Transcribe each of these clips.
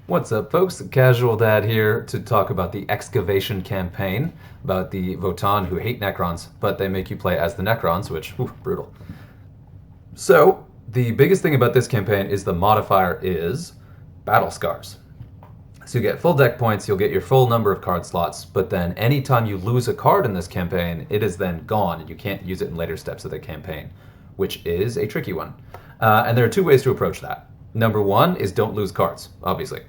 What's up, folks? Casual Dad here to talk about the Excavation campaign, about the Votann who hate Necrons, but they make you play as the Necrons, which, brutal. So, the biggest thing about this campaign is the modifier is Battle Scars. So you get full deck points, you'll get your full number of card slots, but then anytime you lose a card in this campaign, it is then gone, and you can't use it in later steps of the campaign, which is a tricky one. And there are two ways to approach that. Number one is don't lose cards, obviously.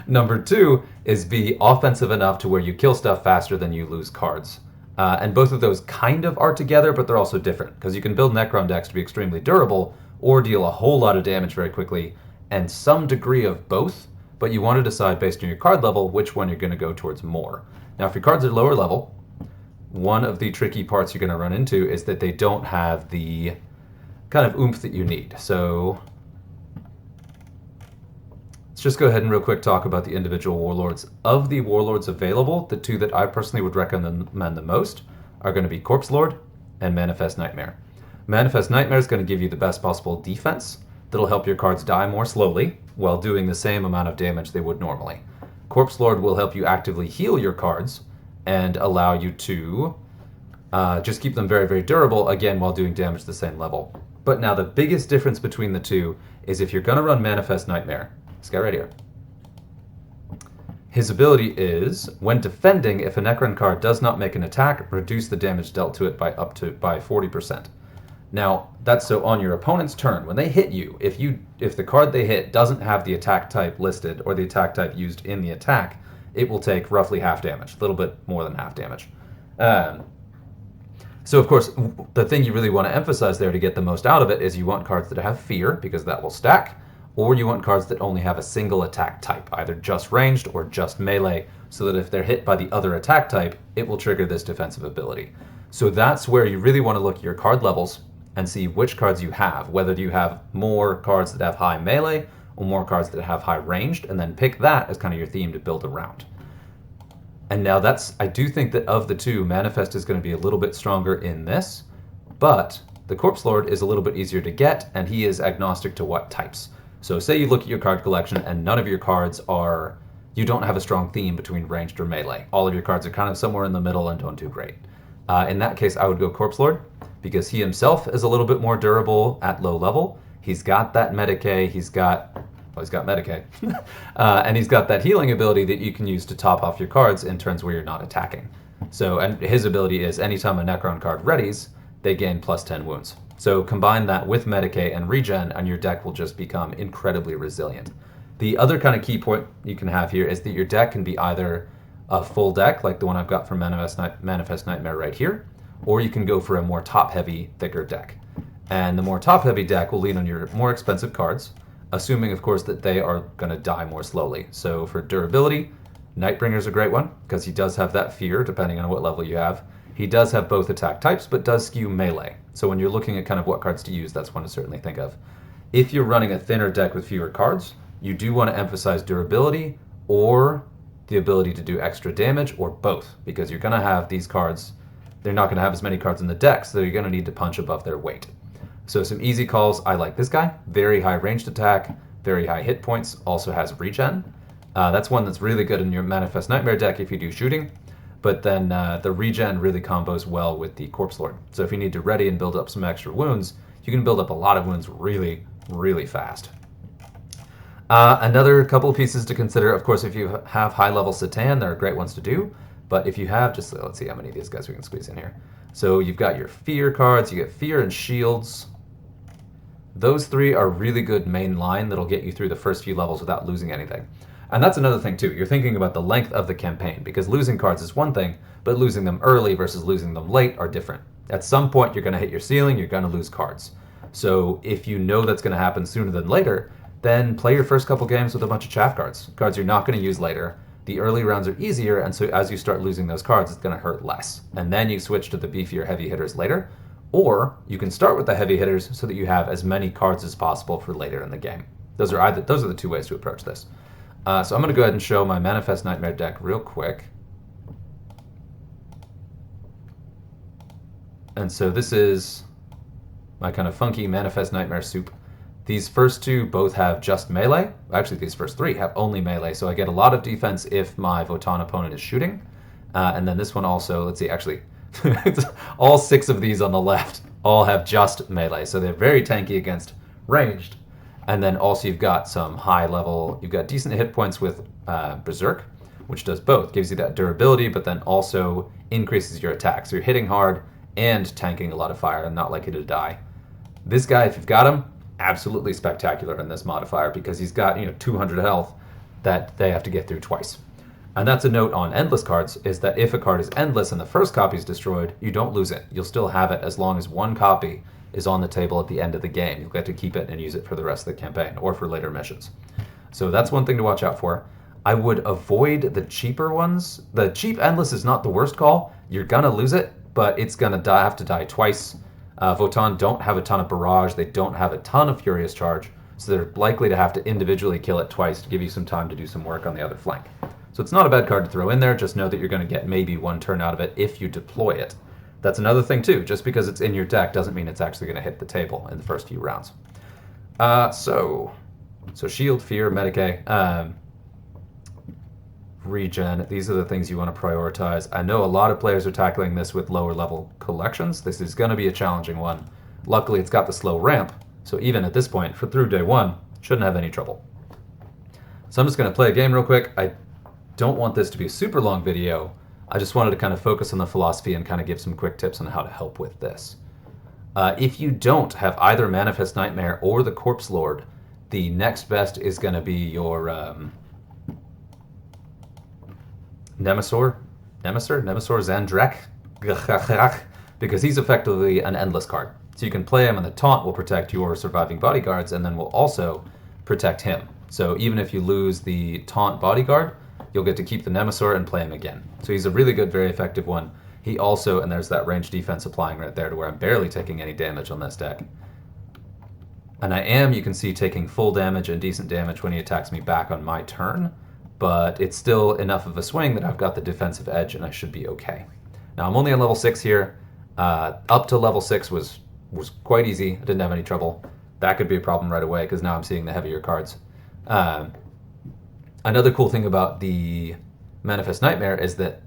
Number two is be offensive enough to where you kill stuff faster than you lose cards. And both of those kind of are together, but they're also different, because you can build Necron decks to be extremely durable or deal a whole lot of damage very quickly, and some degree of both, but you want to decide based on your card level which one you're going to go towards more. Now, if your cards are lower level, one of the tricky parts you're going to run into is that they don't have the kind of oomph that you need. So let's just go ahead and real quick talk about the individual warlords. Of the warlords available, the two that I personally would recommend the most are going to be Corpse Lord and Manifest Nightmare. Manifest Nightmare is going to give you the best possible defense that'll help your cards die more slowly while doing the same amount of damage they would normally. Corpse Lord will help you actively heal your cards and allow you to just keep them very, very durable, again, while doing damage the same level. But now the biggest difference between the two is if you're going to run Manifest Nightmare, this guy right here, his ability is, when defending, if a Necron card does not make an attack, reduce the damage dealt to it by 40%. Now, that's so on your opponent's turn, when they hit you, if the card they hit doesn't have the attack type listed or the attack type used in the attack, it will take roughly half damage, a little bit more than half damage. So, of course, the thing you really want to emphasize there to get the most out of it is you want cards that have fear, because that will stack, or you want cards that only have a single attack type, either just ranged or just melee, so that if they're hit by the other attack type, it will trigger this defensive ability. So that's where you really want to look at your card levels and see which cards you have, whether you have more cards that have high melee or more cards that have high ranged, and then pick that as kind of your theme to build around. And now I do think that of the two, Manifest is going to be a little bit stronger in this, but the Corpse Lord is a little bit easier to get, and he is agnostic to what types. So say you look at your card collection and none of your cards you don't have a strong theme between ranged or melee. All of your cards are kind of somewhere in the middle and don't do great. In that case, I would go Corpse Lord, because he himself is a little bit more durable at low level. He's got that Medicae, he's got Medicae, and he's got that healing ability that you can use to top off your cards in turns where you're not attacking. So, and his ability is anytime a Necron card readies, they gain plus 10 wounds. So combine that with Medicae and regen, and your deck will just become incredibly resilient. The other kind of key point you can have here is that your deck can be either a full deck, like the one I've got from Manifest Nightmare right here, or you can go for a more top-heavy, thicker deck. And the more top-heavy deck will lean on your more expensive cards, assuming, of course, that they are going to die more slowly. So for durability, Nightbringer's a great one, because he does have that fear, depending on what level you have. He does have both attack types, but does skew melee. So when you're looking at kind of what cards to use, that's one to certainly think of. If you're running a thinner deck with fewer cards, you do want to emphasize durability or the ability to do extra damage, or both, because you're going to have these cards, they're not going to have as many cards in the deck, so you're going to need to punch above their weight. So some easy calls, I like this guy. Very high ranged attack, very high hit points, also has regen. That's one that's really good in your Manifest Nightmare deck if you do shooting. But then the regen really combos well with the Corpse Lord. So if you need to ready and build up some extra wounds, you can build up a lot of wounds really, really fast. Another couple of pieces to consider, of course, if you have high-level Satan, there are great ones to do. But if you have, just let's see how many of these guys we can squeeze in here. So you've got your Fear cards, you get Fear and Shields. Those three are really good main line that'll get you through the first few levels without losing anything. And that's another thing too. You're thinking about the length of the campaign, because losing cards is one thing, but losing them early versus losing them late are different. At some point, you're going to hit your ceiling, you're going to lose cards. So if you know that's going to happen sooner than later, then play your first couple games with a bunch of chaff cards. Cards you're not going to use later. The early rounds are easier, and so as you start losing those cards, it's going to hurt less. And then you switch to the beefier heavy hitters later, or you can start with the heavy hitters so that you have as many cards as possible for later in the game. Those are the two ways to approach this. So I'm going to go ahead and show my Manifest Nightmare deck real quick. And so this is my kind of funky Manifest Nightmare soup. These first two both have just melee. Actually, these first three have only melee, so I get a lot of defense if my Votann opponent is shooting. And then this one also, let's see, actually, all 6 of these on the left all have just melee, so they're very tanky against ranged. And then also you've got some high level, you've got decent hit points with Berserk, which does both, gives you that durability, but then also increases your attack. So you're hitting hard and tanking a lot of fire and not likely to die. This guy, if you've got him, absolutely spectacular in this modifier because he's got 200 health that they have to get through twice. And that's a note on endless cards, is that if a card is endless and the first copy is destroyed, you don't lose it. You'll still have it as long as one copy is on the table at the end of the game. You'll get to keep it and use it for the rest of the campaign or for later missions. So that's one thing to watch out for. I would avoid the cheaper ones. The cheap endless is not the worst call. You're gonna lose it, but it's gonna have to die twice. Votann don't have a ton of barrage. They don't have a ton of furious charge, so they're likely to have to individually kill it twice to give you some time to do some work on the other flank. So it's not a bad card to throw in there. Just know that you're going to get maybe 1 turn out of it if you deploy it. That's another thing too. Just because it's in your deck doesn't mean it's actually going to hit the table in the first few rounds. So shield, fear, Medicae, regen. These are the things you want to prioritize. I know a lot of players are tackling this with lower level collections. This is going to be a challenging one. Luckily, it's got the slow ramp, so even at this point, for through day 1, shouldn't have any trouble. So I'm just going to play a game real quick. I don't want this to be a super long video. I just wanted to kind of focus on the philosophy and kind of give some quick tips on how to help with this. If you don't have either Manifest Nightmare or the Corpse Lord, the next best is going to be your Nemesor Zandrek, because he's effectively an endless card. So you can play him and the taunt will protect your surviving bodyguards and then will also protect him. So even if you lose the taunt bodyguard, you'll get to keep the Nemesor and play him again. So he's a really good, very effective one. He also, and there's that range defense applying right there to where I'm barely taking any damage on this deck. And I am, you can see, taking full damage and decent damage when he attacks me back on my turn, but it's still enough of a swing that I've got the defensive edge and I should be okay. Now I'm only on level 6 here. Up to level 6 was quite easy. I didn't have any trouble. That could be a problem right away because now I'm seeing the heavier cards. Another cool thing about the Manifest Nightmare is that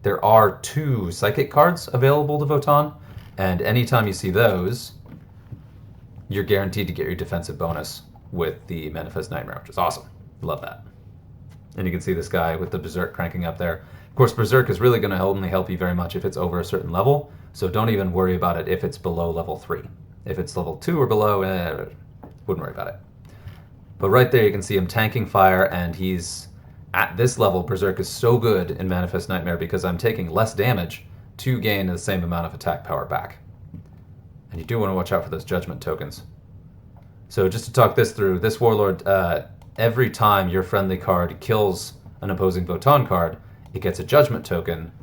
there are 2 psychic cards available to Votann, and anytime you see those, you're guaranteed to get your defensive bonus with the Manifest Nightmare, which is awesome. Love that. And you can see this guy with the Berserk cranking up there. Of course, Berserk is really going to only help you very much if it's over a certain level, so don't even worry about it if it's below level 3. If it's level 2 or below, wouldn't worry about it. But right there you can see him tanking fire, and he's at this level. Berserk is so good in Manifest Nightmare because I'm taking less damage to gain the same amount of attack power back. And you do want to watch out for those judgment tokens. So just to talk this through, this Warlord, every time your friendly card kills an opposing Votann card, it gets a judgment token.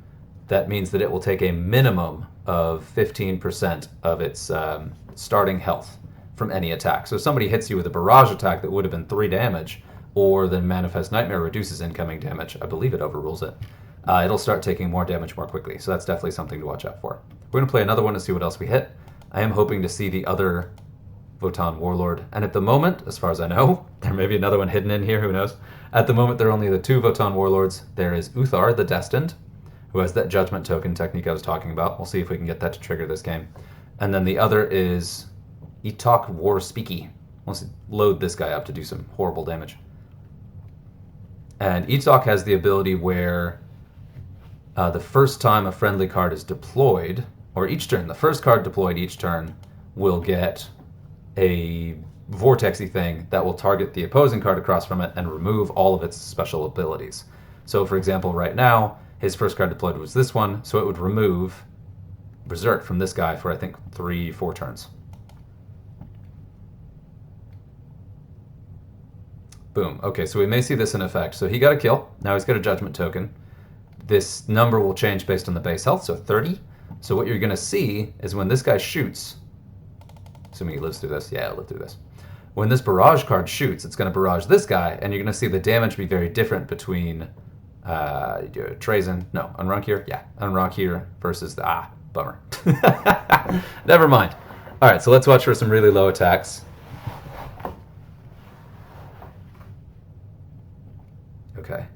That means that it will take a minimum of 15% of its starting health from any attack. So if somebody hits you with a barrage attack that would have been 3 damage, or the Manifest Nightmare reduces incoming damage, I believe it overrules it, it'll start taking more damage more quickly. So that's definitely something to watch out for. We're going to play another one to see what else we hit. I am hoping to see the other Votann Warlord, and at the moment, as far as I know, there may be another one hidden in here, who knows. At the moment, there are only the 2 Votann Warlords. There is Uthar, the Destined, who has that judgment token technique I was talking about. We'll see if we can get that to trigger this game. And then the other is Etok War Speaky. Let's load this guy up to do some horrible damage. And Etok has the ability where the first time a friendly card is deployed, or each turn, the first card deployed each turn will get a vortexy thing that will target the opposing card across from it and remove all of its special abilities. So for example, right now, his first card deployed was this one, so it would remove Berserk from this guy for I think 3-4 turns. Boom. Okay, so we may see this in effect. So he got a kill. Now he's got a judgment token. This number will change based on the base health, so 30. So what you're going to see is when this guy shoots, assuming he lives through this. Yeah, he'll live through this. When this barrage card shoots, it's going to barrage this guy, and you're going to see the damage be very different between Trazen. No, Unrunkir. Yeah, Unrunkir versus the... bummer. Never mind. All right, so let's watch for some really low attacks. Okay.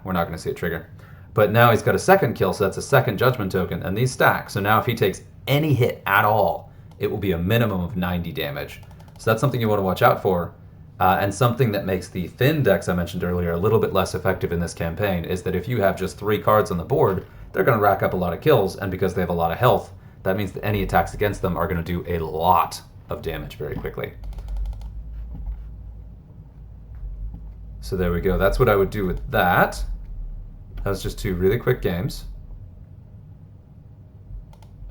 We're not going to see a trigger. But now he's got a second kill, so that's a second judgment token, and these stack. So now if he takes any hit at all, it will be a minimum of 90 damage. So that's something you want to watch out for. And something that makes the thin decks I mentioned earlier a little bit less effective in this campaign is that if you have just 3 cards on the board, they're going to rack up a lot of kills, and because they have a lot of health, that means that any attacks against them are going to do a lot of damage very quickly. So there we go. That's what I would do with that. That was just 2 really quick games.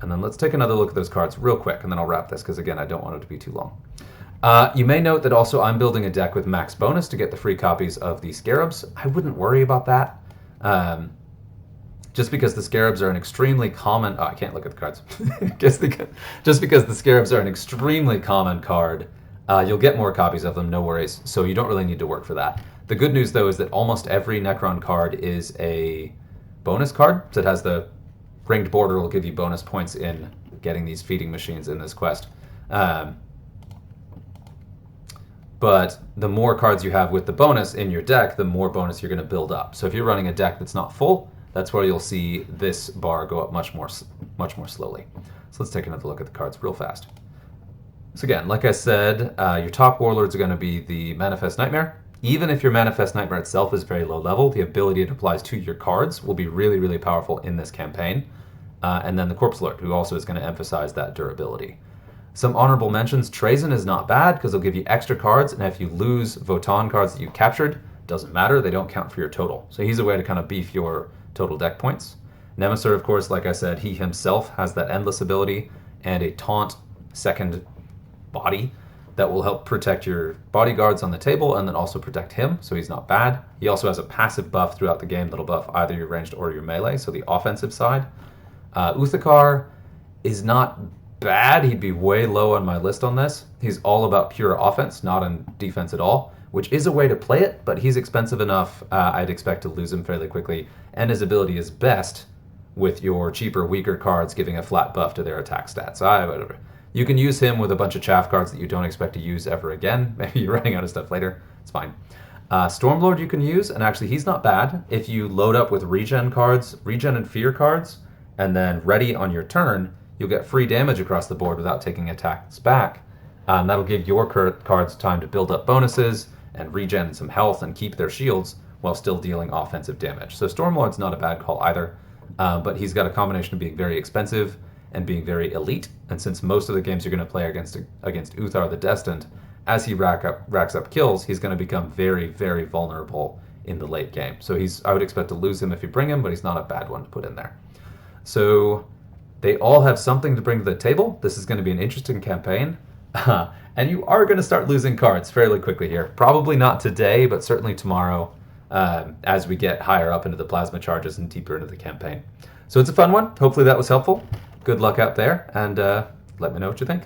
And then let's take another look at those cards real quick, and then I'll wrap this, because again, I don't want it to be too long. You may note that also I'm building a deck with max bonus to get the free copies of the Scarabs. I wouldn't worry about that. Just because the Scarabs are an extremely common... Oh, I can't look at the cards. just because the Scarabs are an extremely common card, you'll get more copies of them, no worries. So you don't really need to work for that. The good news, though, is that almost every Necron card is a bonus card. So it has the ringed border will give you bonus points in getting these feeding machines in this quest. But the more cards you have with the bonus in your deck, the more bonus you're going to build up. So if you're running a deck that's not full, that's where you'll see this bar go up much more slowly. So let's take another look at the cards real fast. So again, like I said, your top warlords are going to be the Manifest Nightmare. Even if your Manifest Nightmare itself is very low level, the ability it applies to your cards will be really, really powerful in this campaign. And then the Corpse Lord, who also is going to emphasize that durability. Some honorable mentions, Trazen is not bad because they'll give you extra cards, and if you lose Votann cards that you captured, doesn't matter, they don't count for your total. So he's a way to kind of beef your total deck points. Nemesis, of course, like I said, he himself has that endless ability and a taunt second body that will help protect your bodyguards on the table and then also protect him, so he's not bad. He also has a passive buff throughout the game that'll buff either your ranged or your melee, so the offensive side. Uthakar is not bad. He'd be way low on my list on this. He's all about pure offense, not in defense at all, which is a way to play it, but he's expensive enough. I'd expect to lose him fairly quickly, and his ability is best with your cheaper, weaker cards giving a flat buff to their attack stats. Whatever. You can use him with a bunch of chaff cards that you don't expect to use ever again. Maybe you're running out of stuff later. It's fine. Stormlord you can use, and actually he's not bad. If you load up with regen cards, regen and fear cards, and then ready on your turn, you'll get free damage across the board without taking attacks back. That'll give your cards time to build up bonuses and regen some health and keep their shields while still dealing offensive damage. So Stormlord's not a bad call either, but he's got a combination of being very expensive and being very elite. And since most of the games you're going to play against Uthar the Destined, as he racks up kills, he's going to become very, very vulnerable in the late game. So I would expect to lose him if you bring him, but he's not a bad one to put in there. So they all have something to bring to the table. This is going to be an interesting campaign. And you are going to start losing cards fairly quickly here. Probably not today, but certainly tomorrow as we get higher up into the plasma charges and deeper into the campaign. So it's a fun one. Hopefully that was helpful. Good luck out there, and let me know what you think.